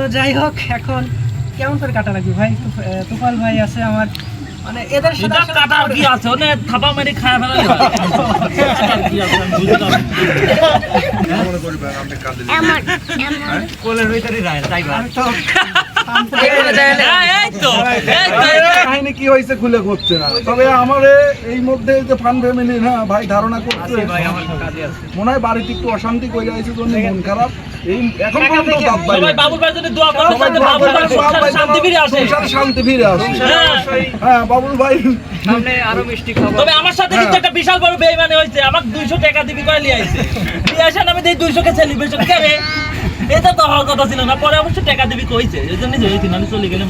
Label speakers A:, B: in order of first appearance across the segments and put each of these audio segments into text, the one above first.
A: তো যাই হোক, এখন কেমন করে কাটা লাগবে ভাই? তুফাল ভাই আছে আমার, মানে এদের সাথে
B: কাটার কি আছে? ওনে থাপা মেরে খায় ফেলা কি আছে আমি বুঝতে পারি
C: মনে করবেন আপনি কাঁদে
B: কোলের ভিতরে রায় টাইগার
A: তো
C: কাহিনী কি হয়েছে খুলে করছে না, তবে আমার এই মধ্যে যে ফান ফ্যামিলি না ভাই ধারণা করছে
B: ভাই আমার কাজে আছে
C: মনে হয় বাড়িতে একটু অশান্তি করে আছে জন্য মন খারাপ। এই এখন পর্যন্ত বাপ ভাই
B: সবাই বাবুল ভাই যদি দোয়া করো যাতে বাবুল ভাই সংসারে শান্তি ফিরে আসে।
C: সংসারে শান্তি ফিরে আসে।
B: হ্যাঁ
C: হ্যাঁ বাবুল ভাই
A: সামনে আরো মিষ্টি খাবো।
B: তবে আমার সাথে কিন্তু একটা বিশাল বড় বেইমানি হয়েছে। আমাকে 200 টাকা দিবি কয় লিয়ে আইছে। লিয়ে আসেন আমি দেই 200 কে সেলিব্রেশন করে। এটা তো হওয়ার কথা ছিল না, পরে অবশ্য টাকা দিবি কইছে। এজন্য যেহেতু আমি চলে গেলাম।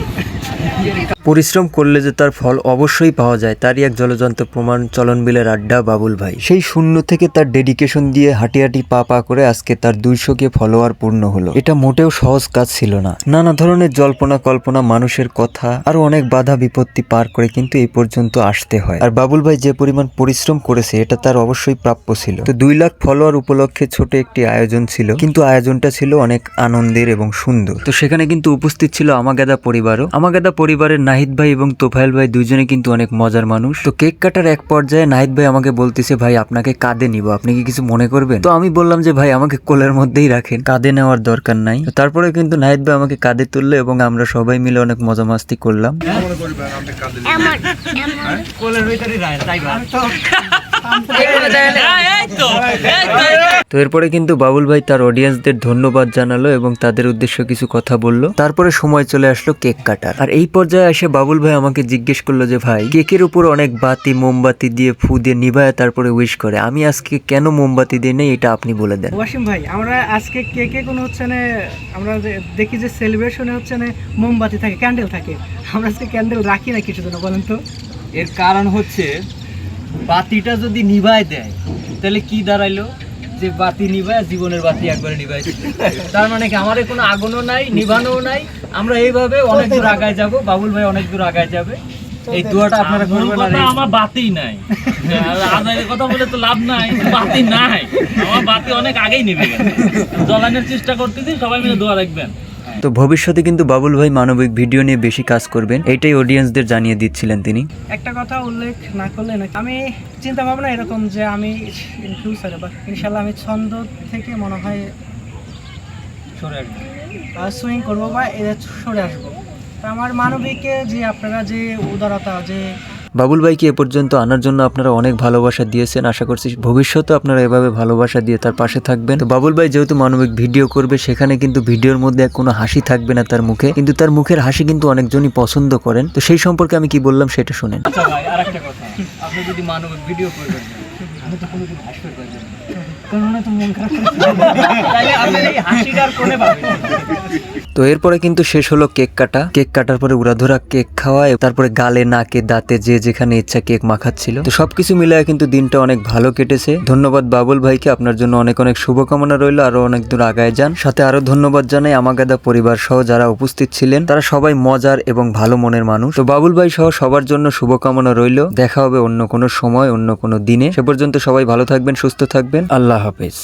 D: পরিশ্রম করলে যে তার ফল অবশ্যই পাওয়া যায় তারই এক জলজন্ত প্রমাণ চলনবিলের আড্ডা বাবুল ভাই। সেই শূন্য থেকে তার ডেডিকেশন দিয়ে হাঁটি হাঁটি পা পা করে আজকে তার 200 কে ফলোয়ার পূর্ণ হলো। এটা মোটেও সহজ কাজ ছিল না। নানা ধরনের জল্পনা কল্পনা, মানুষের কথা, আরো অনেক বাধা বিপত্তি পার করে কিন্তু এই পর্যন্ত আসতে হয়। আর বাবুল ভাই যে পরিমাণ পরিশ্রম করেছে এটা তার অবশ্যই প্রাপ্য ছিল। তো 2 লাখ ফলোয়ার উপলক্ষে ছোট একটি আয়োজন ছিল, কিন্তু আয়োজনটা ছিল অনেক আনন্দের এবং সুন্দর। তো সেখানে কিন্তু উপস্থিত ছিল আমাগাদা পরিবারও। আমাগাদা পরিবারের নাহিদ ভাই এবং তোফায়েল ভাই দুইজনে কিন্তু অনেক মজার মানুষ। তো কেক কাটার এক পর্যায়ে নাহিদ ভাই আমাকে বলতেছে, ভাই আপনাকে কাঁধে নিব, আপনি কি কিছু মনে করবেন? তো আমি বললাম যে ভাই আমাকে কোলের মধ্যেই রাখেন, কাঁধে নেওয়ার দরকার নাই। তো তারপরে কিন্তু নাহিদ ভাই আমাকে কাঁধে তুললো এবং আমরা সবাই মিলে অনেক মজা মাস্তি করলাম।
C: মনে করবেন আপনি কাঁদে
B: কোলের ভিতরে রায় টাইগার
D: তো এরপরে কিন্তু বাবুল ভাই তার অডিয়েন্সদের ধন্যবাদ জানালো এবং তাদের উদ্দেশ্যে কিছু কথা বলল। তারপরে সময় চলে আসলো কেক কাটার। আর এই পর্যায়ে এসে বাবুল ভাই আমাকে জিজ্ঞেস করলো যে ভাই কেকের উপর অনেক বাতি মোমবাতি দিয়ে ফু দিয়ে নিভায় তারপরে উইশ করে, আমি আজকে কেন মোমবাতি দিয়ে নেই এটা আপনি বলে দেন।
A: ওয়াসিম ভাই, আমরা আজকে কেকে কোনো হচ্ছে না, আমরা যে দেখি যে সেলিব্রেশনে হচ্ছে না মোমবাতি থাকে, ক্যান্ডেল থাকে, আমরা আজকে ক্যান্ডেল রাখি না কিছু জন্য, বলেন তো?
B: এর কারণ হচ্ছে বাতিটা যদি নিভায় দেয় তাহলে কি দাঁড়াইলো, যে বাতি নিভায় জীবনের বাতি একবারে নিভাই দিল। তার মানে কি আমাদের কোনো আগুনও নাই, নিভানোও নাই। আমরা এইভাবে অনেক দূর আগায় যাব, বাবুল ভাই অনেক দূর আগায় যাবে। এই দোয়াটা আপনারা করবেন। আর আমার বাতি নাই, আদায়ের কথা বলে তো লাভ নাই, বাতি নাই, আমার বাতি অনেক আগেই নিভে গেছে। জ্বালানোর চেষ্টা করতেছি, সবাই মিলে দোয়া রাখবেন।
D: তো ভবিষ্যতে কিন্তু বাবুল ভাই মানবিক ভিডিও নিয়ে বেশি কাজ করবেন, এইটাই অডিয়েন্সদের জানিয়ে দিচ্ছিলেন তিনি।
A: একটা কথা উল্লেখ না করলে না, আমি চিন্তা ভাবনা এরকম যে আমি ইন ফিউচারে বা ইনশাল্লাহ আমি ছন্দ থেকে মনে হয়
B: সরে আসবেন,
A: সুইং করবো বা সরে আসবো। তো আমার মানবিকে যে আপনারা যে উদারতা, যে
D: বাবুল ভাইকে এ পর্যন্ত আনার জন্য আপনারা অনেক ভালোবাসা দিয়েছেন। আশা করছি ভবিষ্যতে আপনারা এভাবে ভালোবাসা দিয়ে তার পাশে থাকবেন। তো বাবুল ভাই যেহেতু মানবিক ভিডিও করবে, সেখানে কিন্তু ভিডিওর মধ্যে কোনো হাসি থাকবে না তার মুখে, কিন্তু তার মুখের হাসি কিন্তু অনেকজনই পছন্দ করেন। তো সেই সম্পর্কে আমি কি বললাম সেটা শুনেন।
B: আচ্ছা ভাই, আরেকটা কথা, আপনি যদি মানবিক ভিডিও করবেন, আমি তো কোনোদিন হাসতে পারবো না,
A: তো মন খারাপ
B: তাহলে আপনার এই হাসিটার কোনে পাবেন।
D: তো এরপরে কিন্তু শেষ হলো কেক কাটা। কেক কাটার পরে উড়াধুরা কেক খাওয়া, তারপরে গালে নাকে দাঁতে যে যেখানে ইচ্ছা কেক মাখাচ্ছিল। তো সবকিছু মিলায় কিন্তু দিনটা অনেক ভালো কেটেছে। ধন্যবাদ বাবুল ভাইকে, আপনার জন্য অনেক অনেক শুভকামনা রইল, আরো অনেক দূর আগায় যান। সাথে আরো ধন্যবাদ জানাই আমাগাদা পরিবার সহ যারা উপস্থিত ছিলেন, তারা সবাই মজার এবং ভালো মনের মানুষ। তো বাবুল ভাই সহ সবার জন্য শুভকামনা রইল। দেখা হবে অন্য কোনো সময়, অন্য কোনো দিনে। সে পর্যন্ত সবাই ভালো থাকবেন, সুস্থ থাকবেন। আল্লাহ হাফেজ।